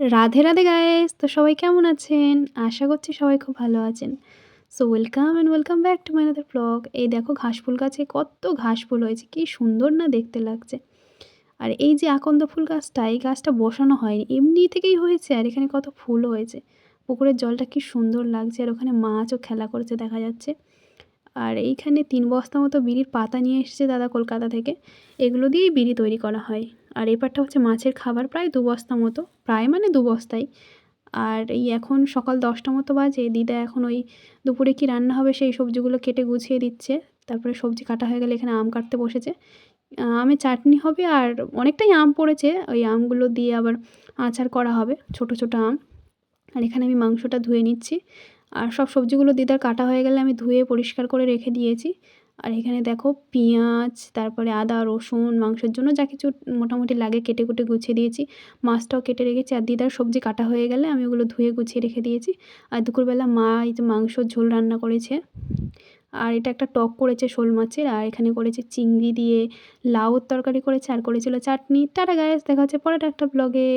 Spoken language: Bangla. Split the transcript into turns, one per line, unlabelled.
রাধে, রাধে গাইস! তো সবাই কেমন আছেন? আশা করছি সবাই খুব ভালো আছেন। So welcome and welcome back to my another vlog. এই দেখো ঘাসফুল গাছে কত ঘাসফুল হয়েছে। কি সুন্দর না দেখতে লাগছে। আর এই যে আকন্দ ফুল গাছটা, এই গাছটা বসানো হয়নি। এমনি থেকেই হয়েছে আর এখানে কত ফুলও হয়েছে। পুকুরের জলটা কি সুন্দর লাগছে আর ওখানে মাছও খেলা করছে দেখা যাচ্ছে। আর এইখানে ৩ বস্তা মতো বিড়ির পাতা নিয়ে এসেছে দাদা কলকাতা থেকে। এগুলো দিয়েই বিড়ি তৈরি করা হয়। আর এই পাটটা হচ্ছে মাছের খাবার প্রায় ২ বস্তা মতো। প্রায় মানে ২ বস্তাই। আর এই এখন সকাল ১০টা মতো বাজে। দিদা এখন ওই দুপুরে কি রান্না হবে সেই সবজিগুলো কেটে গুছিয়ে দিচ্ছে। তারপরে সবজি কাটা হয়ে গেলে এখানে আম কাটতে বসেছে। আমের চাটনি হবে আর অনেকটাই আম পড়েছে। ওই আমগুলো দিয়ে আবার আচার করা হবে, ছোট, ছোট আম। আর এখানে আমি মাংসটা ধুয়ে নিচ্ছি। আর সব সবজিগুলো দিদার কাটা হয়ে গেলে আমি ধুয়ে পরিষ্কার করে রেখে দিয়েছি। আর এখানে দেখো পেঁয়াজ, তারপরে আদা, রসুন, মাংসের জন্য যা কিছু মোটামুটি লাগে কেটে কুটে গুছিয়ে দিয়েছি। মাছটাও কেটে রেখেছি। আর দিদার সবজি কাটা হয়ে গেলে আমি ওগুলো ধুয়ে গুছিয়ে রেখে দিয়েছি। আর দুপুরবেলা মা এই যে মাংসর ঝোল রান্না করেছে। আর এটা একটা টক করেছে শোল মাছের। আর এখানে করেছে চিংড়ি দিয়ে লাউয়ের তরকারি করেছে আর করেছিল চাটনি। Tata guys! দেখা হচ্ছে পরের একটা ব্লগে।